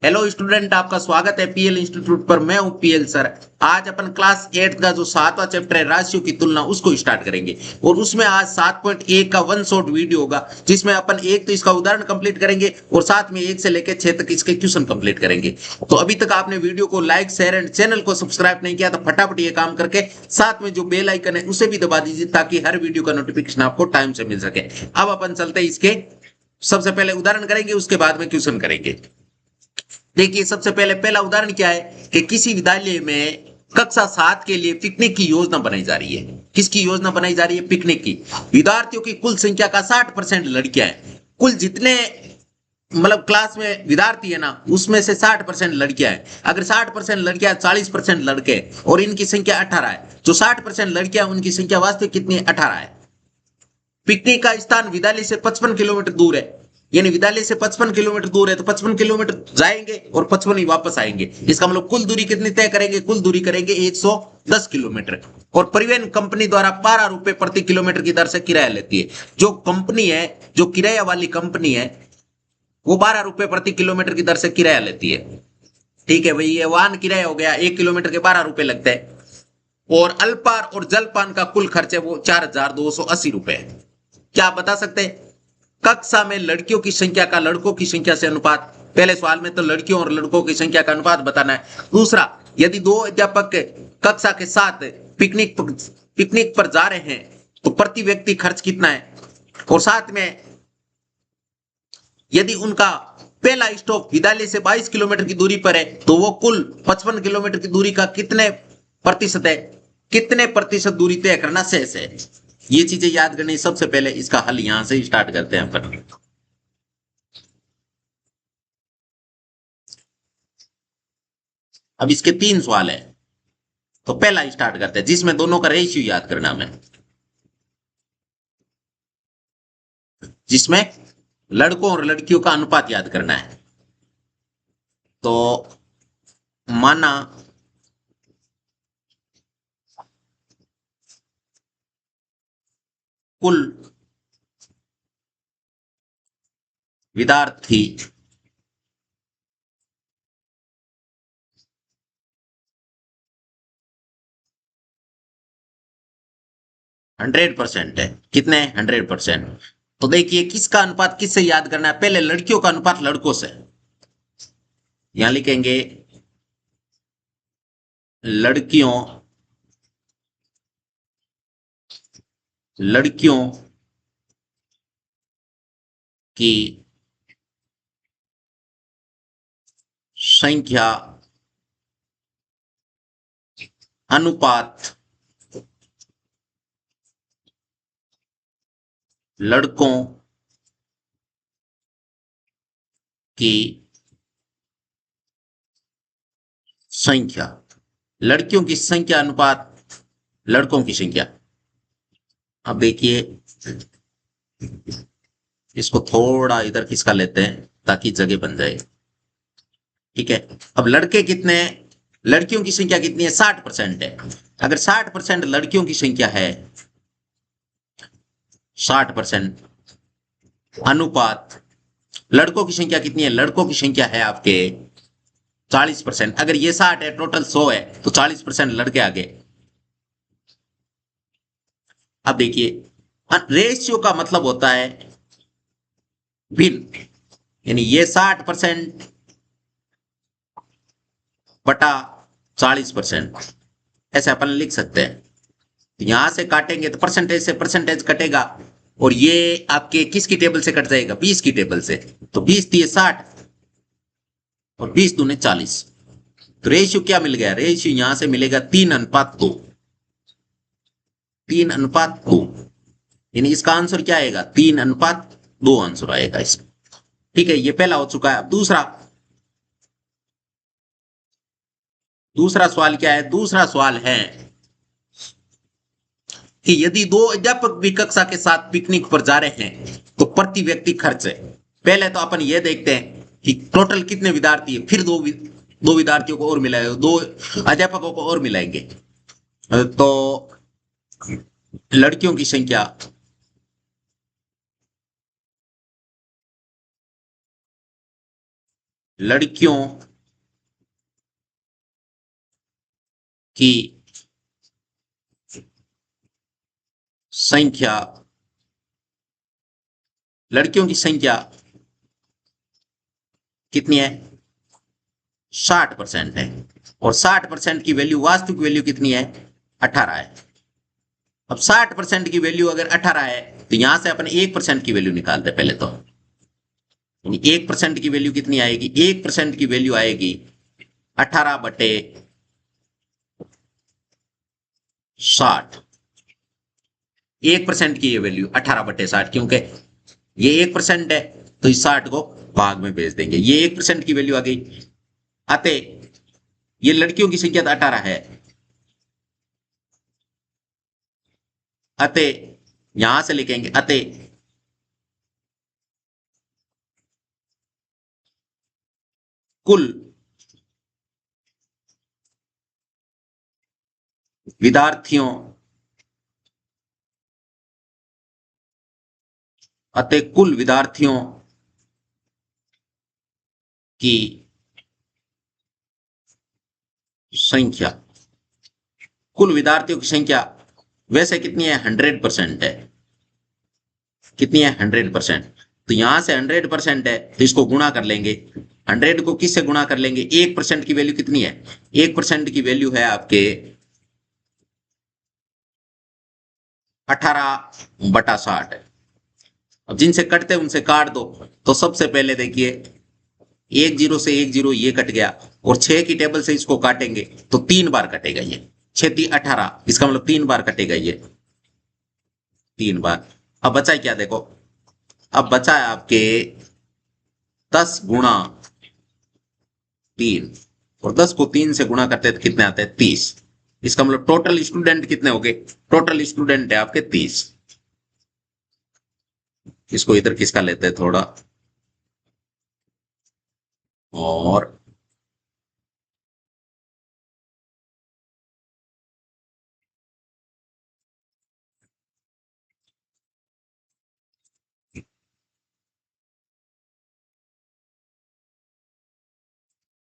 Hello student, आपका स्वागत है पीएल इंस्टीट्यूट पर। मैं हूं पीएल सर। आज अपन क्लास 8 का जो 7वां चैप्टर है राशियों की तुलना, उसको स्टार्ट करेंगे। और उसमें आज 7.1 का वन शॉट वीडियो होगा, जिसमें अपन एक तो इसका उदाहरण कंप्लीट करेंगे और साथ में 1 से लेकर 6 तक इसके क्वेश्चन कंप्लीट करेंगे। तो अभी तक आपने वीडियो को लाइक शेयर एंड चैनल को सब्सक्राइब नहीं किया तो फटाफट ये काम करके साथ में जो बेल आइकन है उसे भी दबा दीजिए, ताकि हर वीडियो का नोटिफिकेशन आपको टाइम से मिल सके। अब अपन चलते हैं इसके, सबसे पहले उदाहरण करेंगे, उसके बाद में क्वेश्चन करेंगे। देखिए, सबसे पहले पहला उदाहरण क्या है कि किसी विद्यालय में कक्षा 7 के लिए पिकनिक की योजना बनाई जा रही है। किसकी योजना बनाई जा रही है? पिकनिक की। विद्यार्थियों की कुल संख्या का 60% लड़कियां हैं। कुल जितने मतलब क्लास में विद्यार्थी है ना, उसमें से 60% लड़कियां हैं। अगर 60% लड़कियां 40% लड़के और इनकी संख्या 18 है, जो 60% लड़कियां उनकी संख्या वास्तविक कितनी है? 18 है। पिकनिक का स्थान विद्यालय से 55 किलोमीटर दूर है। यानी विद्यालय से 55 किलोमीटर दूर है, तो 55 किलोमीटर जाएंगे और 55 ही वापस आएंगे। इसका मतलब कुल दूरी कितनी तय करेंगे? कुल दूरी करेंगे 110 किलोमीटर। और परिवहन कंपनी द्वारा 12 रुपए प्रति किलोमीटर की दर से किराया लेती है। जो कंपनी है, जो किराया वाली कंपनी है, वो 12 रुपए प्रति किलोमीटर की दर से किराया लेती है। ठीक है भाई, ये वाहन किराया हो गया, 1 किलोमीटर के 12 रुपए लगते हैं। और अल्पार और जलपान का कुल खर्च है वो 4,280 रुपए है। क्या आप बता सकते हैं? कक्षा में लड़कियों की संख्या का लड़कों की संख्या से अनुपात। पहले सवाल में तो लड़कियों और लड़कों की संख्या का अनुपात बताना है। दूसरा, यदि 2 अध्यापक कक्षा के साथ पिकनिक पर जा रहे हैं तो प्रति व्यक्ति खर्च कितना है? और साथ में यदि उनका पहला स्टॉप विद्यालय से 22 किलोमीटर की दूरी पर है, तो वो कुल 55 किलोमीटर की दूरी का कितने प्रतिशत है? कितने प्रतिशत दूरी तय करना शेष है? ये चीजें याद करनी। सबसे पहले इसका हल यहां से स्टार्ट करते हैं अपन। अब इसके 3 सवाल है, तो पहला स्टार्ट करते हैं, जिसमें दोनों का रेशियो याद करना हमें, जिसमें लड़कों और लड़कियों का अनुपात याद करना है। तो माना कुल विद्यार्थी 100% है। कितने? 100%। तो देखिए, किसका अनुपात किससे याद करना है? पहले लड़कियों का अनुपात लड़कों से। यहां लिखेंगे लड़कियों लड़कियों की संख्या अनुपात लड़कों की संख्या। लड़कियों की संख्या अनुपात लड़कों की संख्या। अब देखिए, इसको थोड़ा इधर खिसका लेते हैं ताकि जगह बन जाए। ठीक है। अब लड़के कितने हैं? लड़कियों की संख्या कितनी है? 60% है। अगर 60% लड़कियों की संख्या है, 60% अनुपात लड़कों की संख्या कितनी है? लड़कों की संख्या है आपके 40%। अगर ये 60 है, टोटल 100 है, तो 40% लड़के आ गए। अब देखिए, रेशियो का मतलब होता है भिन्न। यानी ये 60% बटा 40%, ऐसे अपन लिख सकते हैं। यहां से काटेंगे तो परसेंटेज से परसेंटेज कटेगा, और ये आपके किसकी टेबल से कट जाएगा? 20 की टेबल से। तो 20 दिए 60 और 20 दूने 40। तो रेशियो क्या मिल गया? रेशियो यहां से मिलेगा 3:2। 3:2। यानी इसका आंसर क्या आएगा? 3:2 आंसर आएगा इसका। ठीक है, ये पहला हो चुका है। अब दूसरा, दूसरा सवाल क्या है? दूसरा सवाल है कि यदि 2 अध्यापक भी कक्षा के साथ पिकनिक पर जा रहे हैं तो प्रति व्यक्ति खर्च है। पहले तो अपन ये देखते हैं कि टोटल कितने विद्यार्थी है, फिर दो विद्यार्थियों को और मिलाएंगे, 2 अध्यापकों को और मिलाएंगे। तो लड़कियों की संख्या लड़कियों की संख्या, लड़कियों की संख्या कितनी है? 60% है। और 60% की वैल्यू, वास्तविक वैल्यू कितनी है? 18 है। अब 60% की वैल्यू अगर 18 है तो यहां से अपन 1% की वैल्यू निकालते हैं पहले तो। 1% की वैल्यू कितनी आएगी? 1% की वैल्यू आएगी 18/60। 1% की ये वैल्यू 18/60, क्योंकि ये 1% है तो इस 60 को भाग में भेज देंगे। ये 1% की वैल्यू आ गई। अतः ये लड़कियों की संख्या तो 18 है, अतः यहां से लिखेंगे अतः कुल विद्यार्थियों, अतः कुल विद्यार्थियों की संख्या, कुल विद्यार्थियों की संख्या वैसे कितनी है? 100% है। कितनी है? 100%। तो यहां से 100% है तो इसको गुणा कर लेंगे। 100 को किससे गुणा कर लेंगे? 1% की वैल्यू कितनी है? 1% की वैल्यू है आपके 18/60। अब जिनसे कटते उनसे काट दो। तो सबसे पहले देखिए, एक जीरो से एक जीरो ये कट गया, और 6 की टेबल से इसको काटेंगे तो 3 बार कटेगा ये। 6×3 = 18, इसका मतलब 3 बार कटेगा ये, 3 बार। अब बचा क्या देखो, अब बचा है आपके 10×3, और 10 को 3 से गुणा करते हैं तो कितने आते हैं? 30। इसका मतलब टोटल स्टूडेंट कितने हो गए? टोटल स्टूडेंट है आपके 30। इसको इधर किसका लेते हैं थोड़ा, और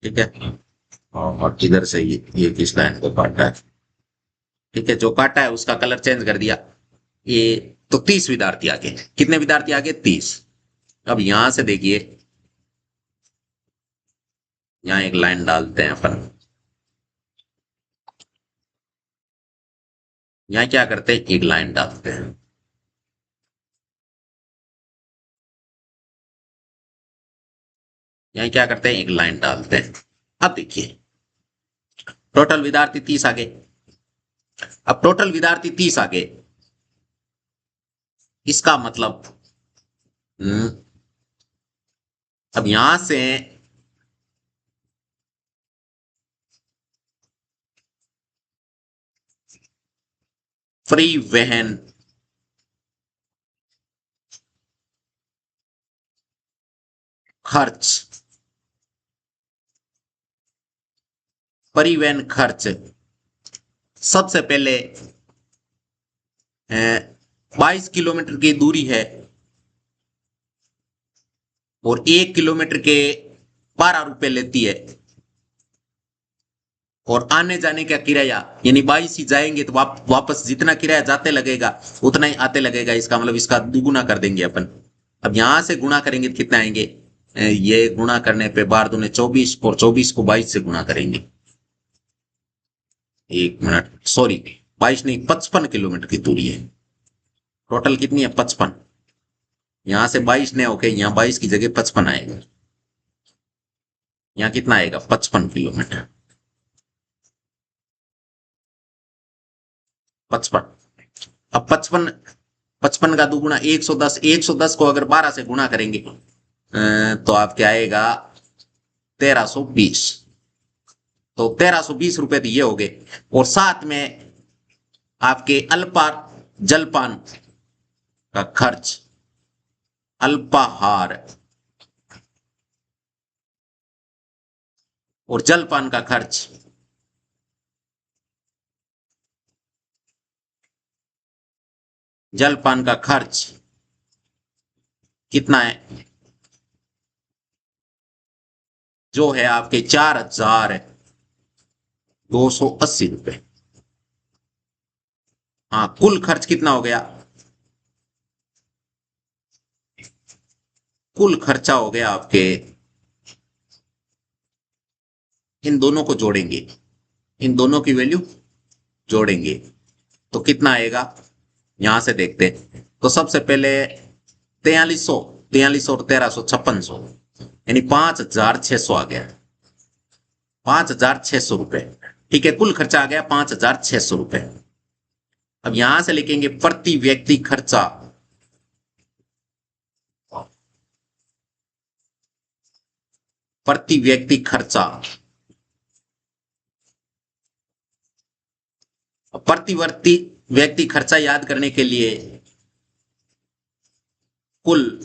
ठीक है, और इधर से ये किस लाइन को काटा है? ठीक है, जो काटा है उसका कलर चेंज कर दिया। ये तो 30 विद्यार्थी आगे, कितने विद्यार्थी आगे? 30। अब यहां से देखिए, यहाँ एक लाइन डालते हैं अपन। यहाँ क्या करते हैं? एक लाइन डालते हैं। यहाँ क्या करते हैं? एक लाइन डालते हैं। अब देखिए, टोटल विद्यार्थी 30 आ गए। अब टोटल विद्यार्थी 30 आ गए, इसका मतलब अब यहां से परिवहन खर्च, परिवहन खर्च सबसे पहले 22 किलोमीटर की दूरी है, और 1 किलोमीटर के 12 रुपए लेती है। और आने जाने का किराया, यानी 22 ही जाएंगे तो वापस जितना किराया जाते लगेगा उतना ही आते लगेगा। इसका मतलब इसका दुगुना कर देंगे अपन। अब यहां से गुणा करेंगे तो कितना आएंगे? ये गुणा करने पे 12 दूने 24, और 24 को 22 से गुणा करेंगे। 1 मिनट, सॉरी, 22 नहीं, 55 किलोमीटर की दूरी है। टोटल कितनी है? 55। यहां से 22 ने होके यहाँ 22 की जगह 55 आएगा। यहाँ कितना आएगा? 55 किलोमीटर। 55। अब 55, 55 का दुगुना 110, 110 को अगर 12 से गुणा करेंगे तो आपके आएगा 1320। तो 1320 रुपए तो ये हो गए, और साथ में आपके अल्पार जलपान का खर्च, अल्पाहार और जलपान का खर्च, जलपान का खर्च कितना है? जो है आपके 4,280 रुपए। हाँ, कुल खर्च कितना हो गया? कुल खर्चा हो गया आपके, इन दोनों को जोड़ेंगे, इन दोनों की वैल्यू जोड़ेंगे तो कितना आएगा, यहां से देखते हैं। तो सबसे पहले 4300, 4300 और 1300, 5600, यानी 5,600 आ गया, 5,600 रुपए। ठीक है, कुल खर्चा आ गया 5,600 रुपए। अब यहां से लिखेंगे प्रति व्यक्ति खर्चा, प्रति व्यक्ति खर्चा। प्रतिवर्ती व्यक्ति खर्चा याद करने के लिए कुल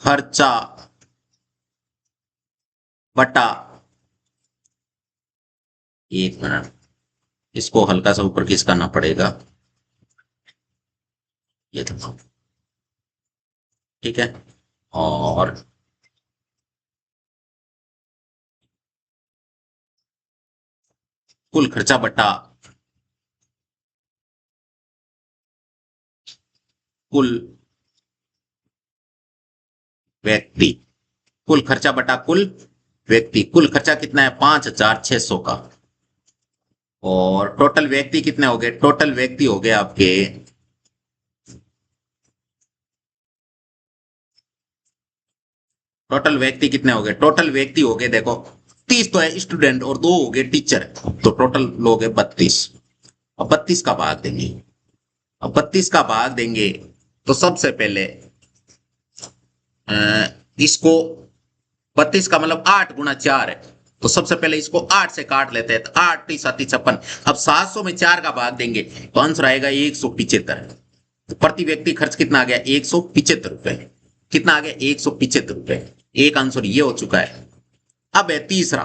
खर्चा बटा, एक मिनट, इसको हल्का सा ऊपर किस करना पड़ेगा, ये देखो, ठीक है। और कुल खर्चा बटा कुल व्यक्ति, कुल खर्चा बटा कुल व्यक्ति। कुल खर्चा कितना है? 5,600 का। और टोटल व्यक्ति कितने हो गए? टोटल व्यक्ति हो गए आपके, टोटल व्यक्ति कितने हो गए? टोटल व्यक्ति हो गए, देखो 30 तो है स्टूडेंट और 2 हो गए टीचर, तो टोटल लोग है 32। अब 32 का भाग देंगे, अब 32 का भाग देंगे तो सबसे पहले इसको 32 का मतलब 8 गुना 4 है, तो सबसे पहले इसको 8 से काट लेते हैं, तो 8 × 7 = 56। अब 700 में 4 का भाग देंगे तो आंसर आएगा 175। तो प्रति व्यक्ति खर्च कितना आ गया? 175 रुपए। कितना आ गया? 175 रुपए। एक आंसर ये हो चुका है। अब है तीसरा,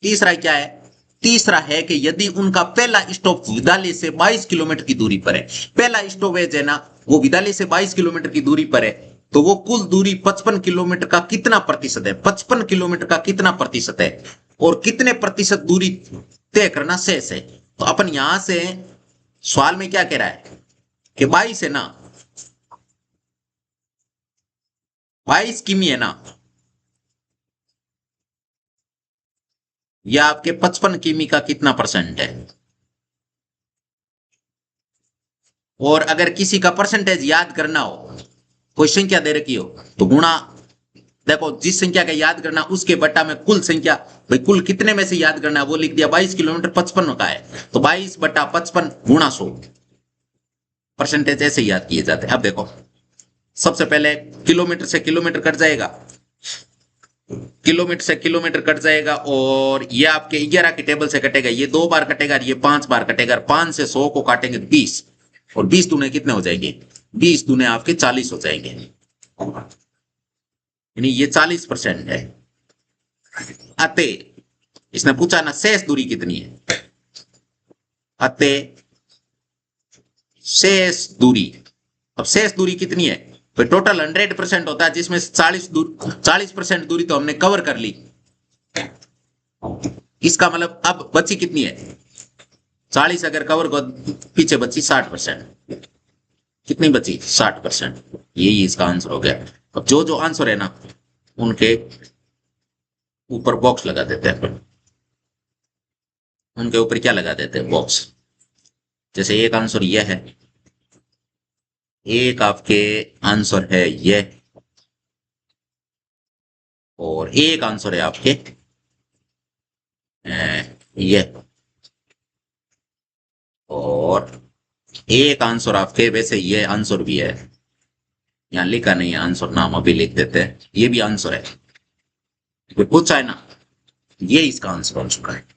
तीसरा क्या है? तीसरा है कि यदि उनका पहला स्टॉप विद्यालय से 22 किलोमीटर की दूरी पर है, पहला स्टॉपेज है ना वो विद्यालय से 22 किलोमीटर की दूरी पर है, तो वो कुल दूरी 55 किलोमीटर का कितना प्रतिशत है? 55 किलोमीटर का कितना प्रतिशत है? और कितने प्रतिशत दूरी तय करना शेष है? तो अपन यहां से सवाल में क्या कह रहा है कि 22 है ना, 22 किमी है ना, या आपके 55 किमी का कितना परसेंट है? और अगर किसी का परसेंटेज याद करना हो, कोई संख्या दे रखी हो, तो गुणा, देखो जिस संख्या का याद करना उसके बटा में कुल संख्या, भाई कुल कितने में से याद करना है वो लिख दिया, 22 किलोमीटर 55 का है तो 22 बटा 55 गुणा 100। परसेंटेज ऐसे याद किए जाते हैं। अब देखो सबसे पहले किलोमीटर से किलोमीटर कट जाएगा, किलोमीटर से किलोमीटर कट जाएगा, और ये आपके 11 की टेबल से कटेगा, ये 2 बार कटेगा, ये 5 बार कटेगा। 5 से 100 को काटेंगे 20, और 20 दूने कितने हो जाएंगे? 20 दूने आपके 40 हो जाएंगे, यानी ये 40% है। अतः इसने पूछा ना शेष दूरी कितनी है, अतः शेष दूरी, अब शेष दूरी कितनी है? तो टोटल 100% होता है, जिसमें 40% दूरी तो हमने कवर कर ली। इसका मतलब अब बची कितनी है? 40 अगर कवर को पीछे बची 60%। कितनी बची? 60%। यही इसका आंसर हो गया। अब जो जो आंसर है ना उनके ऊपर बॉक्स लगा देते हैं, उनके ऊपर क्या लगा देते हैं? बॉक्स। जैसे एक आंसर यह है, एक आपके आंसर है यह, और एक आंसर है आपके यह, और एक आंसर आपके, वैसे ये आंसर भी है, यहां लिखा नहीं है आंसर, नाम अभी लिख देते हैं, ये भी आंसर है, पूछा है ना, ये इसका आंसर हो चुका है।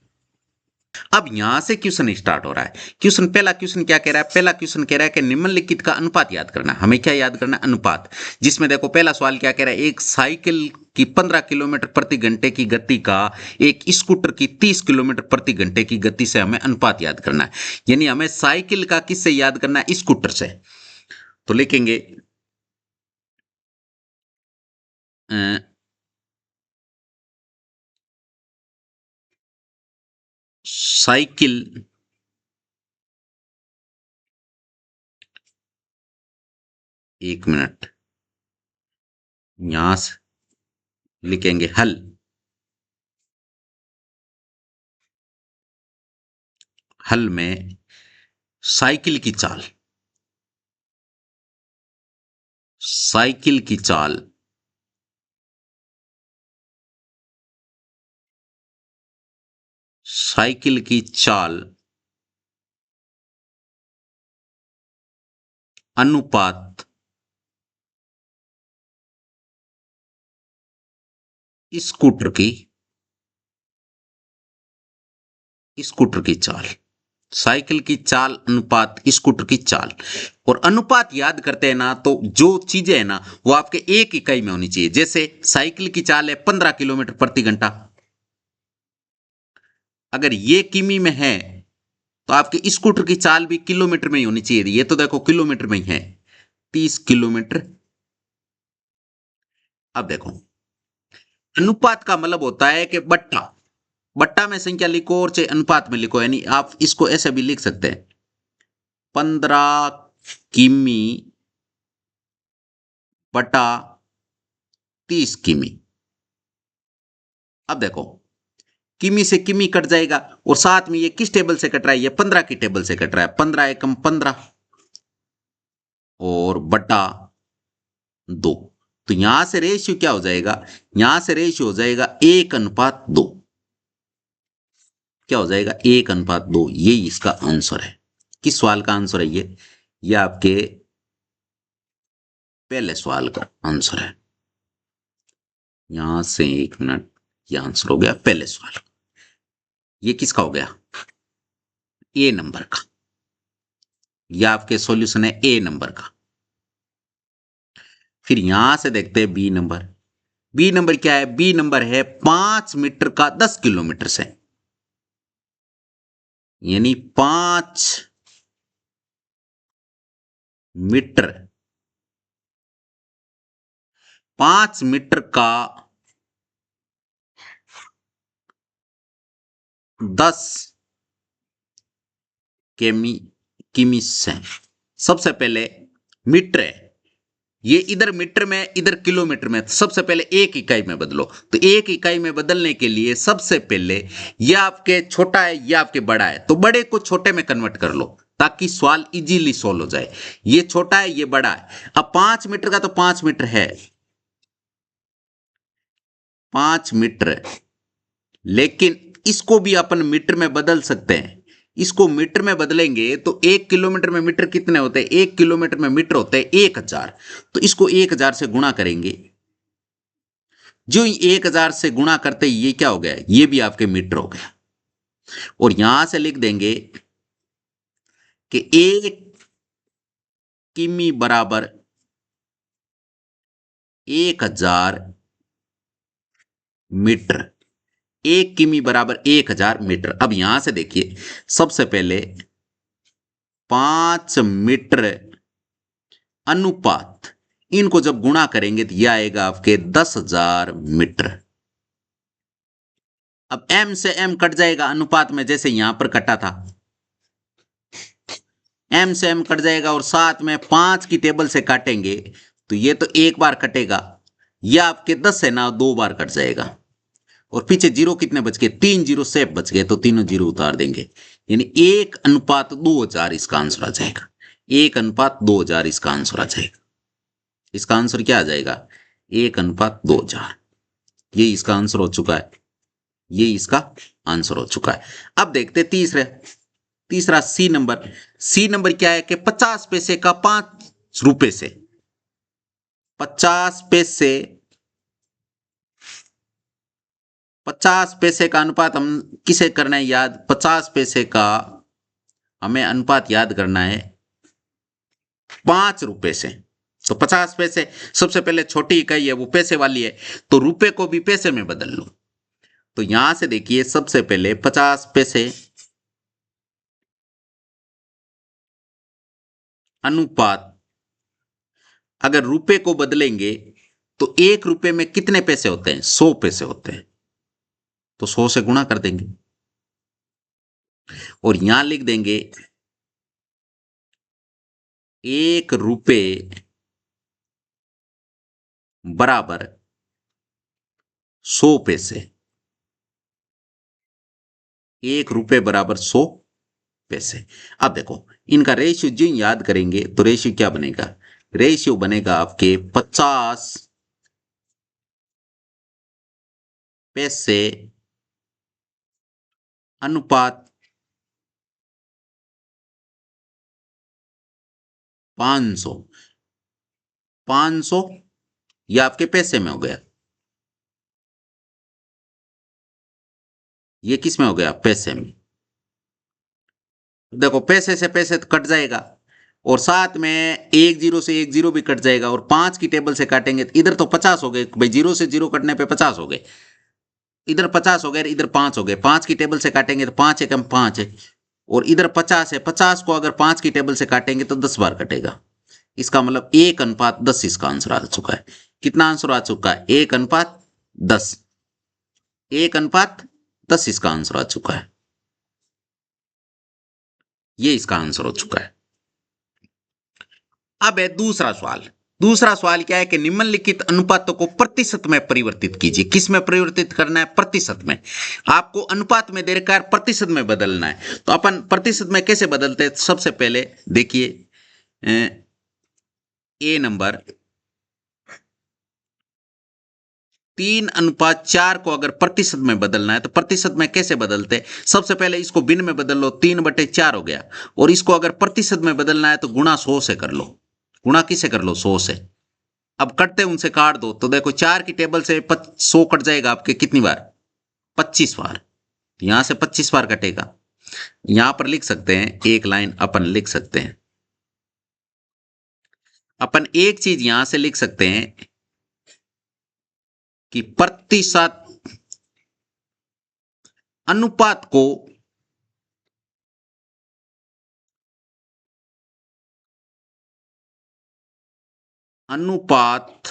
अब यहां से क्वेश्चन स्टार्ट हो रहा है। क्वेश्चन, पहला क्वेश्चन क्या कह रहा है? पहला क्वेश्चन कह रहा है कि निम्नलिखित का अनुपात याद करना। हमें क्या याद करना? अनुपात। जिसमें देखो पहला सवाल क्या कह रहा है, एक साइकिल की 15 किलोमीटर प्रति घंटे की गति का एक स्कूटर की 30 किलोमीटर प्रति घंटे की गति से हमें अनुपात याद करना है। यानी हमें साइकिल का किससे याद करना है? स्कूटर से। तो लिखेंगे साइकिल एक मिनट, यहां से लिखेंगे हल। हल में साइकिल की चाल, साइकिल की चाल, साइकिल की चाल अनुपात स्कूटर की, स्कूटर की चाल, साइकिल की चाल अनुपात स्कूटर की चाल। और अनुपात याद करते हैं ना, तो जो चीजें है ना वो आपके एक इकाई में होनी चाहिए। जैसे साइकिल की चाल है 15 किलोमीटर प्रति घंटा, अगर ये किमी में है तो आपके स्कूटर की चाल भी किलोमीटर में ही होनी चाहिए। ये तो देखो किलोमीटर में ही है, 30 किलोमीटर। अब देखो अनुपात का मतलब होता है कि बट्टा, बट्टा में संख्या लिखो और चाहे अनुपात में लिखो, यानी आप इसको ऐसे भी लिख सकते हैं 15 किमी बटा 30 किमी। अब देखो किमी से किमी कट जाएगा, और साथ में ये किस टेबल से कट रहा है, ये 15 की टेबल से कट रहा है। 15 एकम 15 और बटा 2। तो यहां से रेशियो क्या हो जाएगा, यहां से रेशियो हो जाएगा 1:2। क्या हो जाएगा, 1:2। यही इसका आंसर है। किस सवाल का आंसर है ये आपके पहले सवाल का आंसर है। यहां से एक मिनट, ये आंसर हो गया पहले सवाल। ये किसका हो गया, ए नंबर का। यह आपके सॉल्यूशन है ए नंबर का। फिर यहां से देखते हैं बी नंबर। बी नंबर क्या है, बी नंबर है 5 मीटर का 10 किलोमीटर से, यानी 5 मीटर, 5 मीटर का 10 किमी, किमी से। सबसे पहले मीटर है, ये इधर मीटर में इधर किलोमीटर में, तो सबसे पहले एक इकाई में बदलो। तो एक इकाई में बदलने के लिए सबसे पहले ये आपके छोटा है, ये आपके बड़ा है, तो बड़े को छोटे में कन्वर्ट कर लो ताकि सवाल इजीली सोल्व हो जाए। ये छोटा है, ये बड़ा है। अब 5 मीटर का तो 5 मीटर है, 5 मीटर है, लेकिन इसको भी अपन मीटर में बदल सकते हैं। इसको मीटर में बदलेंगे तो 1 किलोमीटर में मीटर कितने होते हैं, 1 किलोमीटर में मीटर होते हैं 1000। तो इसको 1000 से गुणा करेंगे, जो 1000 से गुणा करते ही ये क्या हो गया, ये भी आपके मीटर हो गया। और यहां से लिख देंगे कि 1 किमी बराबर 1000 मीटर, 1 किमी बराबर 1000 मीटर। अब यहां से देखिए सबसे पहले 5 मीटर अनुपात, इनको जब गुणा करेंगे तो यह आएगा आपके 10,000 मीटर। अब m से m कट जाएगा अनुपात में, जैसे यहां पर कटा था, m से m कट जाएगा, और साथ में 5 की टेबल से काटेंगे तो ये तो एक बार कटेगा, यह आपके 10 है ना 2 बार कट जाएगा। और पीछे जीरो कितने बच गए, 3 जीरो सेफ बच गए, तो तीनों जीरो उतार देंगे, यानी 1:2000 इसका आंसर आ जाएगा। 1:2000 इसका आंसर आ जाएगा। इसका आंसर क्या आ जाएगा, 1:2000। ये इसका आंसर हो चुका है, ये इसका आंसर हो चुका है। अब देखते तीसरा सी नंबर। सी नंबर क्या है कि 50 पैसे का 5 रुपए से, 50 पैसे, 50 पैसे का अनुपात हम किसे करना है याद, 50 पैसे का हमें अनुपात याद करना है 5 रुपए से। तो 50 पैसे सबसे पहले छोटी इकाई है, वो पैसे वाली है, तो रुपए को भी पैसे में बदल लो। तो यहां से देखिए सबसे पहले 50 पैसे अनुपात, अगर रुपए को बदलेंगे तो 1 रुपए में कितने पैसे होते हैं, 100 पैसे होते हैं, तो 100 से गुणा कर देंगे। और यहां लिख देंगे 1 रुपये बराबर 100 पैसे। 1 रुपये बराबर 100 पैसे। अब देखो इनका रेशियो जो याद करेंगे तो रेशियो क्या बनेगा? रेशियो बनेगा आपके 50 पैसे अनुपात 500। 500 ये आपके पैसे में हो गया, ये किस में हो गया? पैसे में। देखो पैसे से पैसे तो कट जाएगा और साथ में एक जीरो से एक जीरो भी कट जाएगा और 5 की टेबल से काटेंगे तो इधर तो 50 हो गए भाई, जीरो से जीरो कटने पे 50 हो गए, इधर 50 हो गए, इधर 5 हो गए। 5 की टेबल से काटेंगे तो 5 एकम 5 है और इधर 50 है। 50 को अगर 5 की टेबल से काटेंगे तो 10 बार कटेगा। इसका मतलब 1:10 इसका आंसर आ चुका है। कितना आंसर आ चुका है? 1:10। 1:10 इसका आंसर आ चुका है। ये इसका आंसर हो चुका है। अब है दूसरा सवाल। दूसरा सवाल क्या है कि निम्नलिखित अनुपातों को प्रतिशत में परिवर्तित कीजिए। किस में परिवर्तित करना है? प्रतिशत में। आपको अनुपात में दे रखा है, प्रतिशत में बदलना है। तो अपन प्रतिशत में कैसे बदलते हैं? सबसे पहले देखिए, ए नंबर 3:4 को अगर प्रतिशत में बदलना है तो प्रतिशत में कैसे बदलते हैं? सबसे पहले इसको भिन्न में बदल लो, 3/4 हो गया। और इसको अगर प्रतिशत में बदलना है तो गुणा 100 से कर लो। गुणा किससे कर लो? 100 से। अब कटते उनसे काट दो तो देखो 4 की टेबल से 100 कट जाएगा आपके कितनी बार? 25 बार। यहां से 25 बार कटेगा। यहां पर लिख सकते हैं एक लाइन अपन लिख सकते हैं, अपन एक चीज यहां से लिख सकते हैं कि प्रतिशत अनुपात को अनुपात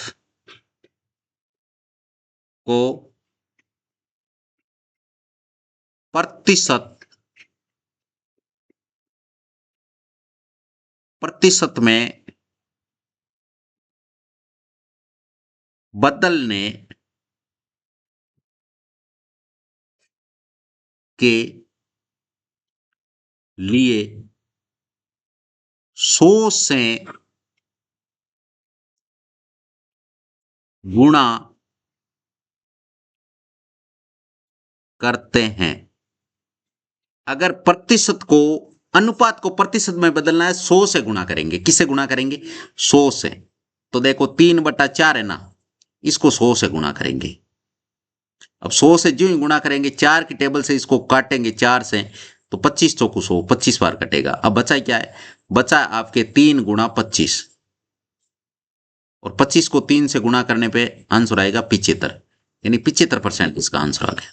को प्रतिशत प्रतिशत में बदलने के लिए 100 से गुणा करते हैं। अगर प्रतिशत को अनुपात को प्रतिशत में बदलना है 100 से गुणा करेंगे। किससे गुणा करेंगे? 100 से। तो देखो 3/4 है ना, इसको 100 से गुणा करेंगे। अब 100 से जो ही गुणा करेंगे 4 की टेबल से इसको काटेंगे 4 से तो 25 चौकू 100, 25 बार कटेगा। अब बचा क्या है? बचा आपके 3×25 और 25 को 3 से गुणा करने पे आंसर आएगा 75, यानी 75% इसका आंसर आ गया।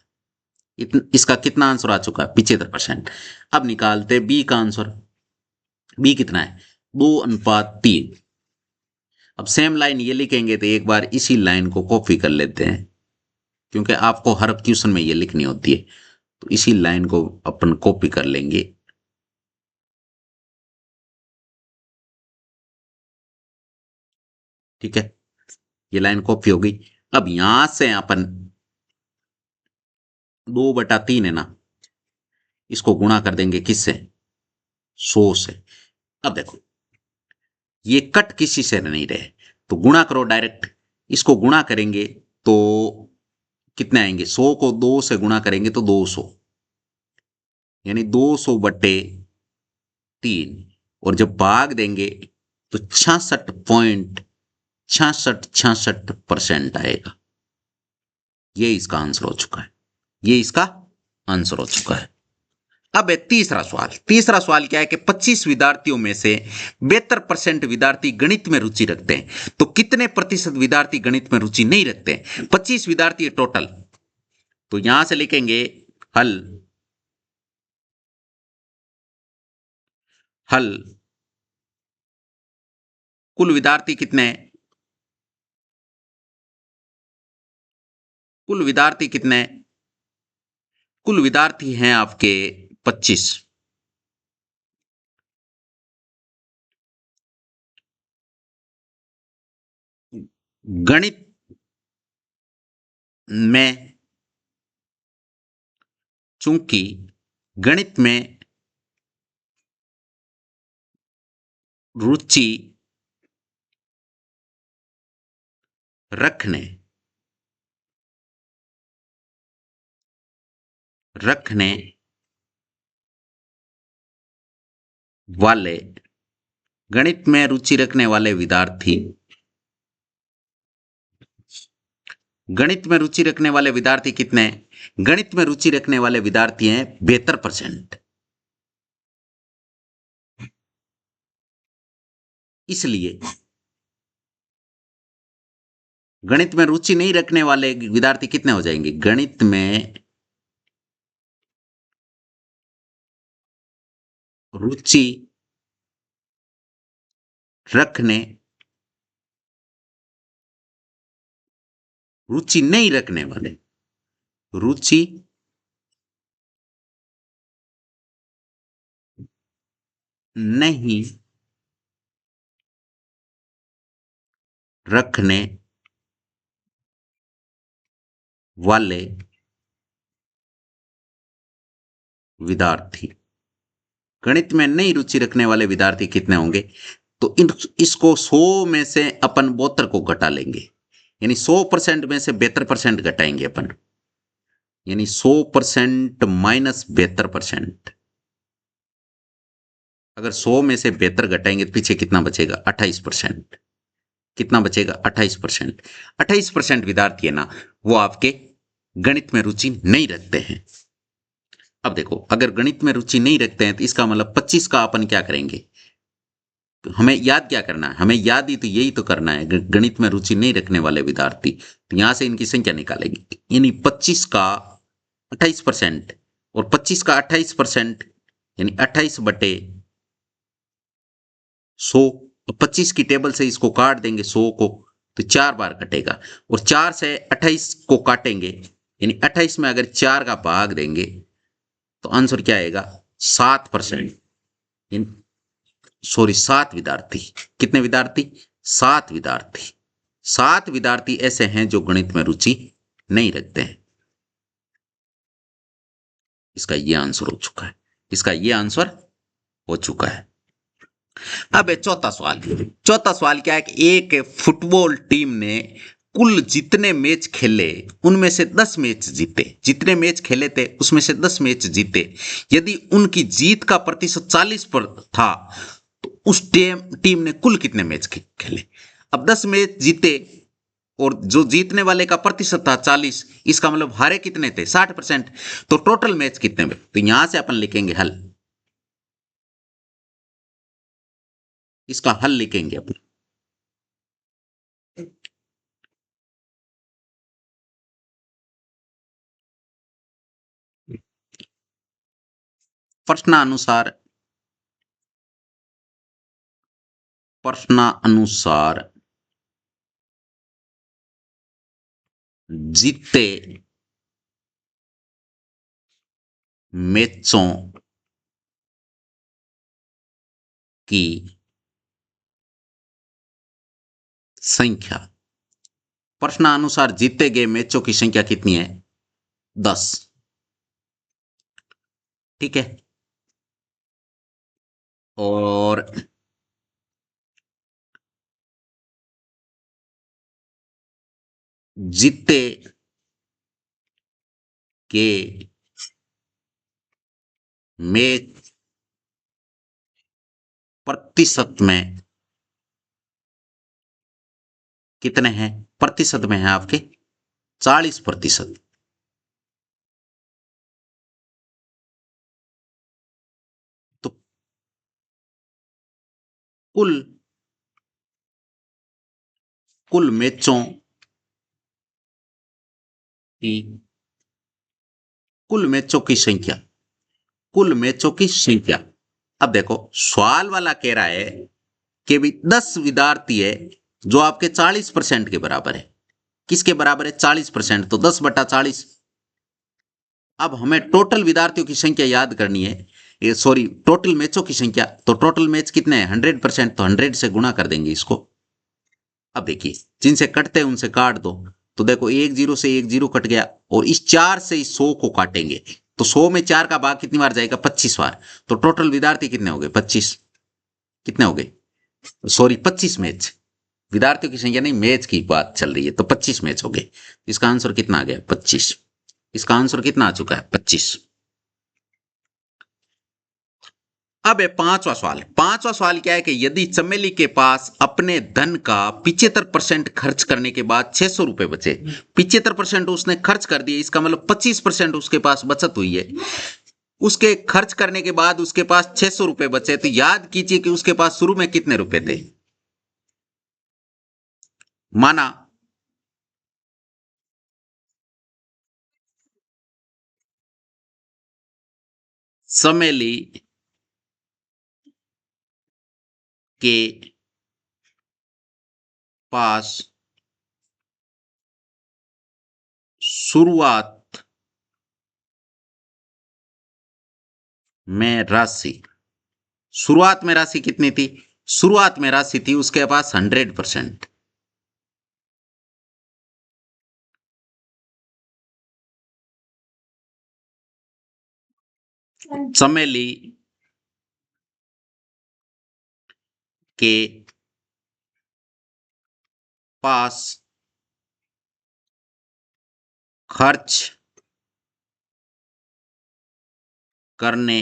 इसका कितना आंसर आ चुका है? 75%। अब निकालते बी का आंसर। बी कितना है? 2:3। अब सेम लाइन ये लिखेंगे तो एक बार इसी लाइन को कॉपी कर लेते हैं, क्योंकि आपको हर क्वेश्चन में ये लिखनी होती है। तो इसी लाइन को अपन कॉपी कर लेंगे। ठीक है, ये लाइन कॉपी हो गई। अब यहां से अपन 2/3 है ना, इसको गुणा कर देंगे किससे? 100 से। अब देखो ये कट किसी से नहीं रहे तो गुणा करो डायरेक्ट। इसको गुणा करेंगे तो कितने आएंगे? 100 को 2 से गुणा करेंगे तो 200, यानी 200/3। और जब भाग देंगे तो 66.6666% आएगा। ये इसका आंसर हो चुका है। ये इसका आंसर हो चुका है। अब है तीसरा सवाल। तीसरा सवाल क्या है कि 25 विद्यार्थियों में से 72% विद्यार्थी गणित में रुचि रखते हैं, तो कितने प्रतिशत विद्यार्थी गणित में रुचि नहीं रखते हैं? 25 विद्यार्थी टोटल। तो यहां से लिखेंगे हल। हल कुल विद्यार्थी कितने हैं? कुल विद्यार्थी कितने हैं? कुल विद्यार्थी हैं आपके 25। गणित में, चूंकि गणित में रुचि रखने रखने वाले गणित में रुचि रखने वाले विद्यार्थी, गणित में रुचि रखने वाले विद्यार्थी कितने हैं? गणित में रुचि रखने वाले विद्यार्थी हैं 72%। इसलिए गणित में रुचि नहीं रखने वाले विद्यार्थी कितने हो जाएंगे? गणित में रुचि रखने रुचि नहीं रखने वाले, रुचि नहीं रखने वाले विद्यार्थी, गणित में नहीं रुचि रखने वाले विद्यार्थी कितने होंगे? तो इसको 100 में से अपन 72 को घटा लेंगे, यानी 100% में से 72% घटाएंगे अपन, यानी 100% माइनस 72%। अगर 100 में से 72 घटाएंगे तो पीछे कितना बचेगा? 28%। कितना बचेगा? 28%। 28% विद्यार्थी है ना, वो आपके गणित में रुचि नहीं रखते हैं। अब देखो, अगर गणित में रुचि नहीं रखते हैं तो इसका मतलब 25 का अपन क्या करेंगे? तो हमें याद क्या करना है? हमें याद ही तो यही तो करना है, गणित में रुचि नहीं रखने वाले विद्यार्थी। तो यहां से इनकी संख्या निकालेंगे, यानी 25 का 28% और 25 का 28%, यानी 28/100। 25 की टेबल से इसको काट देंगे 100 को, तो 4 बार कटेगा, और 4 से 28 को काटेंगे, यानी 28 में अगर 4 का भाग देंगे तो आंसर क्या आएगा? 7%। सॉरी, 7 विद्यार्थी। कितने विद्यार्थी? 7 विद्यार्थी। 7 विद्यार्थी ऐसे हैं जो गणित में रुचि नहीं रखते हैं। इसका ये आंसर हो चुका है, इसका ये आंसर हो चुका है। अब चौथा सवाल। चौथा सवाल क्या है कि एक फुटबॉल टीम ने कुल जितने मैच खेले उनमें से 10 मैच जीते, जितने मैच खेले थे उसमें से 10 मैच जीते। यदि उनकी जीत का प्रतिशत 40 पर था तो उस टीम ने कुल कितने मैच खेले? अब 10 मैच जीते और जो जीतने वाले का प्रतिशत था 40, इसका मतलब हारे कितने थे? 60%। तो टोटल मैच कितने में? तो यहां से अपन लिखेंगे हल, इसका हल लिखेंगे अपन। प्रश्नानुसार प्रश्नानुसार जीते मैचों की संख्या, प्रश्नानुसार जीते गए मैचों की संख्या कितनी है? 10। ठीक है, और जीते के मैच प्रतिशत में कितने हैं? प्रतिशत में है आपके 40%। तो कुल कुल मैचों की कुल मैचों की संख्या, कुल मैचों की संख्या। अब देखो, सवाल वाला कह रहा है कि भी 10 विद्यार्थी है जो आपके 40% के बराबर है। किसके बराबर है? 40%। तो 10/40, अब हमें टोटल विद्यार्थियों की संख्या याद करनी है, सॉरी टोटल मैचों की संख्या। तो टोटल मैच कितने हैं 100%, तो 100 से गुणा कर देंगे इसको। अब देखिए जिनसे कटते हैं उनसे काट दो। तो देखो एक जीरो से एक जीरो कट गया, और इस 4 से इस 100 को काटेंगे। तो 100 में 4 का भाग कितनी बार जाएगा 25 बार। तो टोटल विद्यार्थी कितने हो गए 25। कितने हो गए, सॉरी 25 मैच। विद्यार्थियों की संख्या नहीं, मैच की बात चल रही है, तो 25 मैच हो गए। इसका आंसर कितना आ गया 25। इसका आंसर कितना आ चुका है 25। अब है पांचवा सवाल। पांचवा सवाल क्या है कि यदि चमेली के पास अपने धन का 75% खर्च करने के बाद 600 रुपए बचे। 75% उसने खर्च कर दिए, इसका मतलब 25% उसके पास बचत हुई है। उसके खर्च करने के बाद उसके पास 600 रुपए बचे, तो याद कीजिए कि उसके पास शुरू में कितने रुपए थे। माना चमेली के पास शुरुआत में राशि, शुरुआत में राशि कितनी थी, शुरुआत में राशि थी उसके पास 100%। चमेली के पास खर्च करने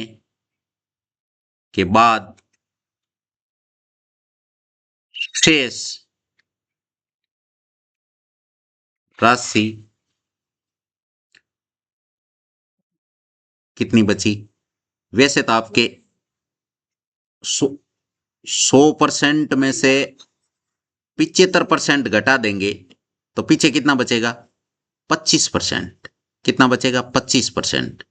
के बाद शेष राशि कितनी बची। वैसे तो आपके 100% में से 75% घटा देंगे तो पीछे कितना बचेगा 25%। कितना बचेगा 25%।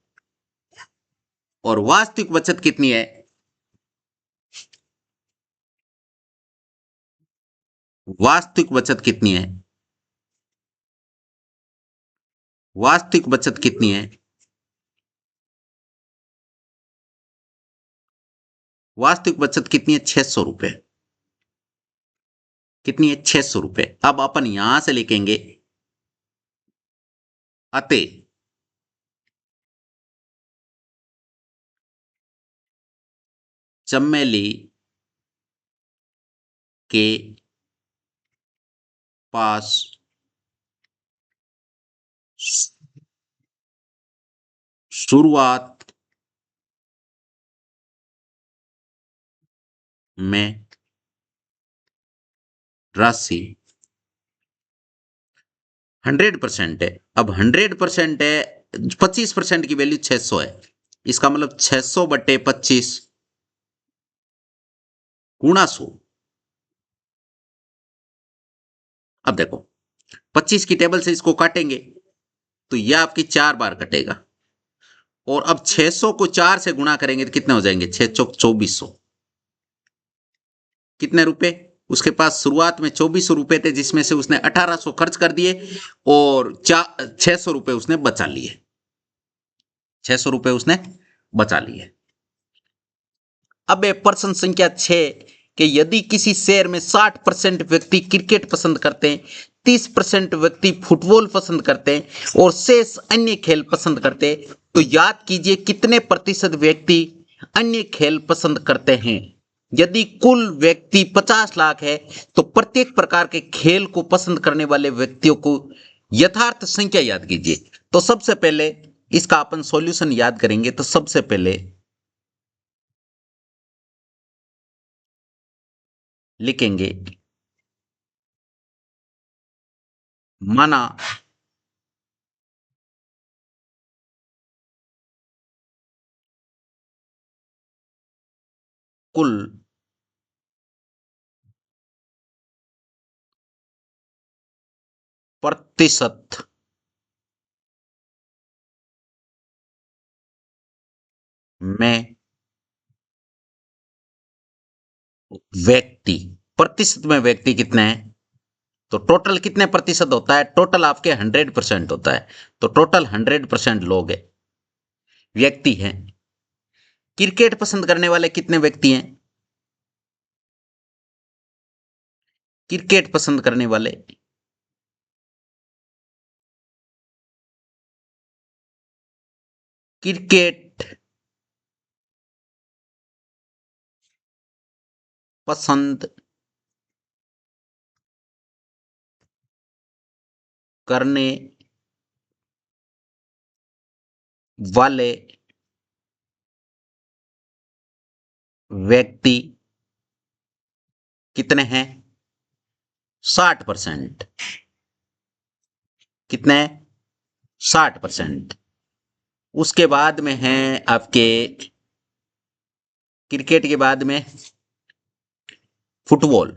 और वास्तविक बचत कितनी है, वास्तविक बचत कितनी है, वास्तविक बचत कितनी है, वास्तविक बचत कितनी है 600 रुपए। कितनी है 600 रुपए। अब अपन यहां से लिखेंगे अतः चमेली के पास शुरुआत में राशि 100% है। अब 100% है, 25% की वैल्यू 600 है। इसका मतलब 600/25 गुणा 100। अब देखो 25 की टेबल से इसको काटेंगे तो यह आपकी 4 बार कटेगा। और अब 600 को 4 से गुणा करेंगे तो कितने हो जाएंगे 6 चौक 2400। कितने रुपए उसके पास शुरुआत में 2400 रुपए थे, जिसमें से उसने 1800 खर्च कर दिए और 600 रुपए उसने बचा लिए। 600 रुपए उसने बचा लिए। अब प्रश्न संख्या 6 कि यदि किसी शहर में 60% व्यक्ति क्रिकेट पसंद करते हैं, 30% व्यक्ति फुटबॉल पसंद करते हैं और शेष अन्य खेल पसंद करते हैं, तो याद कीजिए कितने प्रतिशत व्यक्ति अन्य खेल पसंद करते हैं। यदि कुल व्यक्ति 50 लाख है तो प्रत्येक प्रकार के खेल को पसंद करने वाले व्यक्तियों को यथार्थ संख्या याद कीजिए। तो सबसे पहले इसका अपन सॉल्यूशन याद करेंगे। तो सबसे पहले लिखेंगे माना कुल प्रतिशत में व्यक्ति, प्रतिशत में व्यक्ति कितने हैं, तो टोटल कितने प्रतिशत होता है, टोटल आपके 100% होता है। तो टोटल 100% लोग है। व्यक्ति हैं। क्रिकेट पसंद करने वाले कितने व्यक्ति हैं? क्रिकेट पसंद करने वाले क्रिकेट पसंद करने वाले व्यक्ति कितने हैं? 60%। कितने? 60%। उसके बाद में है आपके क्रिकेट के बाद में फुटबॉल।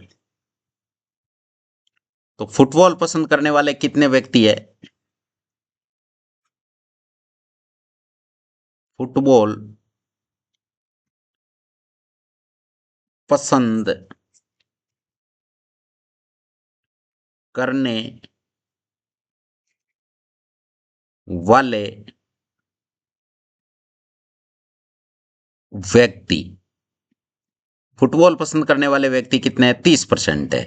तो फुटबॉल पसंद करने वाले कितने व्यक्ति है? फुटबॉल पसंद करने वाले व्यक्ति, फुटबॉल पसंद करने वाले व्यक्ति कितने हैं? 30% है।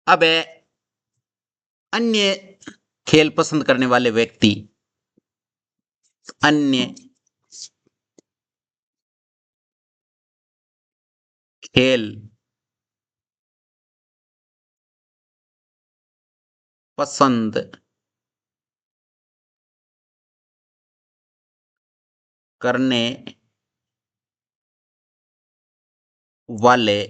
अब है अन्य खेल पसंद करने वाले व्यक्ति, अन्य खेल पसंद करने वाले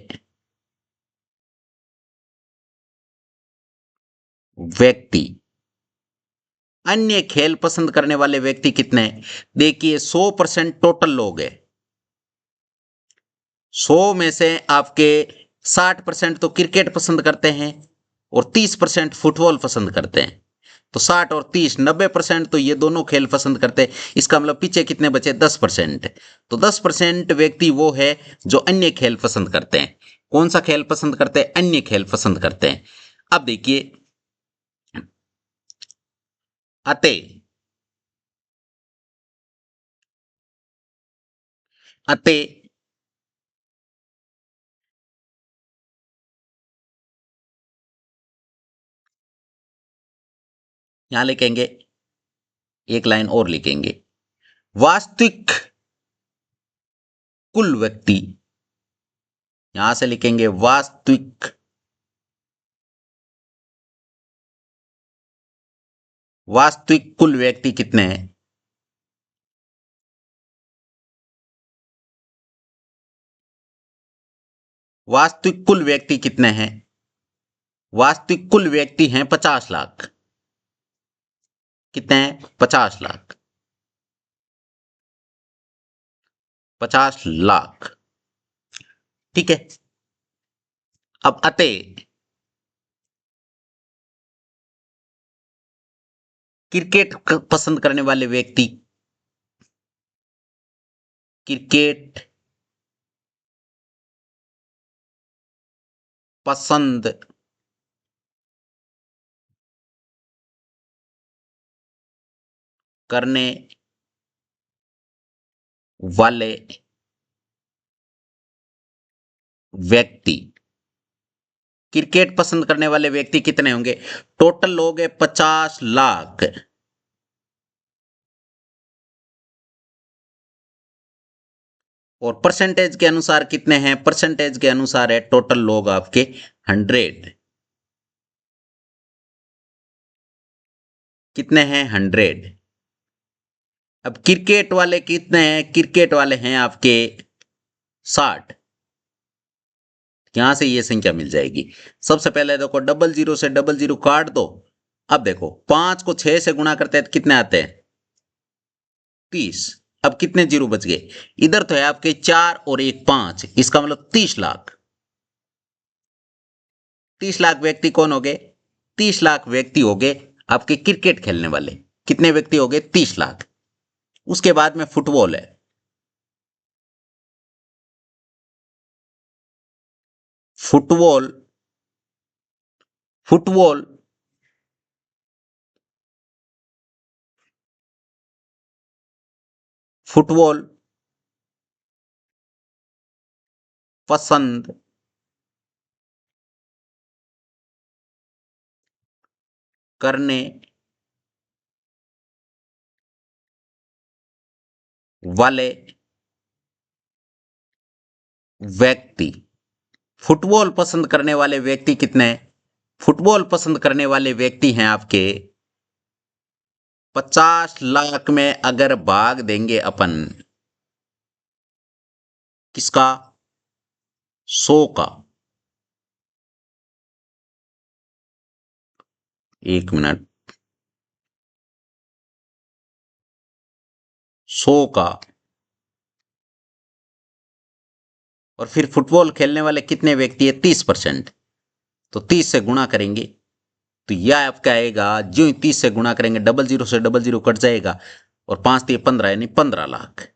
व्यक्ति, अन्य खेल पसंद करने वाले व्यक्ति कितने हैं? देखिए 100% टोटल लोग हैं। 100 में से आपके 60% तो क्रिकेट पसंद करते हैं और 30% फुटबॉल पसंद करते हैं। तो 60 और 30 90% तो ये दोनों खेल पसंद करते हैं। इसका मतलब पीछे कितने बचे? 10%। तो 10% व्यक्ति वो है जो अन्य खेल पसंद करते हैं। कौन सा खेल पसंद करते हैं? अन्य खेल पसंद करते हैं। अब देखिए अते अते यहां लिखेंगे, एक लाइन और लिखेंगे, वास्तविक कुल व्यक्ति। यहां से लिखेंगे वास्तविक कुल व्यक्ति कितने हैं? वास्तविक कुल व्यक्ति कितने हैं? वास्तविक कुल व्यक्ति हैं 50 लाख। कितने हैं? 50 लाख। 50 लाख। ठीक है। अब अतः क्रिकेट पसंद करने वाले व्यक्ति, क्रिकेट पसंद करने वाले व्यक्ति, क्रिकेट पसंद करने वाले व्यक्ति कितने होंगे? टोटल लोग है 50 लाख। और परसेंटेज के अनुसार कितने हैं? परसेंटेज के अनुसार है टोटल लोग आपके 100। कितने हैं? 100। अब क्रिकेट वाले कितने हैं? क्रिकेट वाले हैं आपके 60। यहां से ये संख्या मिल जाएगी। सबसे पहले देखो डबल जीरो से डबल जीरो काट दो। अब देखो 5 को 6 से गुणा करते हैं तो कितने आते हैं? 30। अब कितने जीरो बच गए? इधर तो है आपके 4 और एक 5, इसका मतलब 30 लाख। 30 लाख व्यक्ति कौन हो गए? 30 लाख व्यक्ति हो गए आपके क्रिकेट खेलने वाले। कितने व्यक्ति हो गए? 30 लाख। उसके बाद में फुटबॉल है। फुटबॉल फुटबॉल फुटबॉल पसंद करने वाले व्यक्ति, फुटबॉल पसंद करने वाले व्यक्ति कितने हैं? फुटबॉल पसंद करने वाले व्यक्ति हैं आपके 50 लाख में अगर भाग देंगे अपन किसका? 100 का। 1 मिनट। 100 का। और फिर फुटबॉल खेलने वाले कितने व्यक्ति है? 30%। तो 30 से गुणा करेंगे तो यह आपका आएगा, जो 30 से गुणा करेंगे 00 से 00 कट जाएगा और 5 3 15 यानी 15 लाख।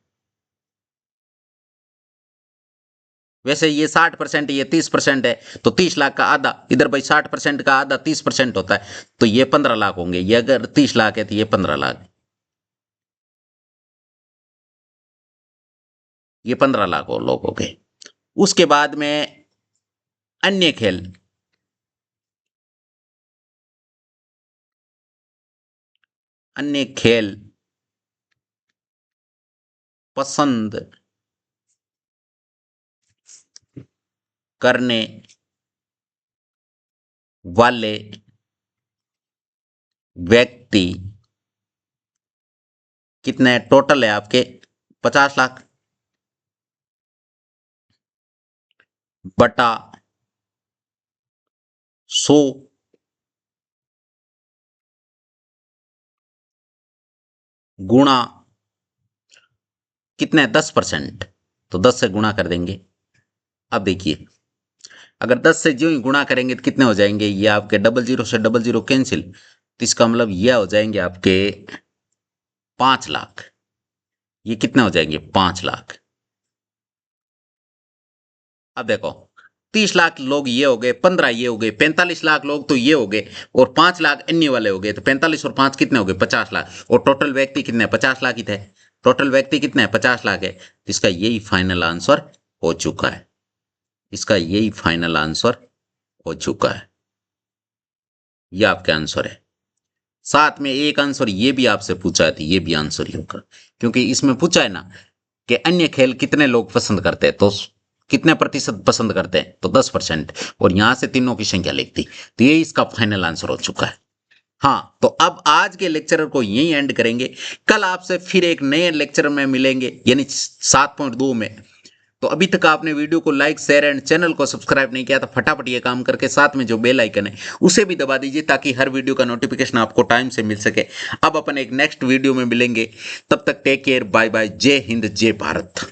वैसे ये 60% ये 30% है तो 30 लाख का आधा, इधर भाई 60% का आधा 30% होता है तो ये 15 लाख होंगे। ये अगर 30 लाख है तो ये 15 लाख, ये 15 लाख और लोग हो गए। उसके बाद में अन्य खेल, अन्य खेल पसंद करने वाले व्यक्ति कितने टोटल है आपके? 50 लाख बटा 100 गुणा कितने? 10%। तो 10 से गुणा कर देंगे। अब देखिए अगर 10 से जो ही गुणा करेंगे तो कितने हो जाएंगे? ये आपके 00 से 00 कैंसिल, तो इसका मतलब यह हो जाएंगे आपके 5 लाख। ये कितने हो जाएंगे? 5 लाख। अब देखो 30 लाख लोग ये हो गए, 15 ये हो गए, 45 लाख लोग तो ये हो गए और 5 लाख अन्य वाले हो गए। तो 45 और 5 कितने हो गए? 50 लाख। और टोटल व्यक्ति कितने हैं? 50 लाख ही थे। टोटल व्यक्ति कितने हैं? 50 लाख है। तो इसका यही फाइनल आंसर हो चुका है। इसका यही फाइनल आंसर हो चुका है। यह आपका आंसर है। साथ में एक आंसर ये भी आपसे पूछा है तो ये भी आंसर ही होगा, क्योंकि इसमें पूछा है ना कि अन्य खेल कितने लोग पसंद करते हैं, तो कितने प्रतिशत पसंद करते हैं? तो 10%। और यहां से तीनों की संख्या लिखती, तो ये इसका फाइनल आंसर हो चुका है। हाँ, तो अब आज के लेक्चर को यही एंड करेंगे। कल आपसे फिर एक नए लेक्चर में मिलेंगे यानी 7.2 में। तो अभी तक आपने वीडियो को लाइक शेयर एंड चैनल को सब्सक्राइब नहीं किया तो फटाफट ये काम करके साथ में जो बेल आइकन है उसे भी दबा दीजिए ताकि हर वीडियो का नोटिफिकेशन आपको टाइम से मिल सके। अब अपन एक नेक्स्ट वीडियो में मिलेंगे, तब तक टेक केयर, बाय बाय, जय हिंद जय भारत।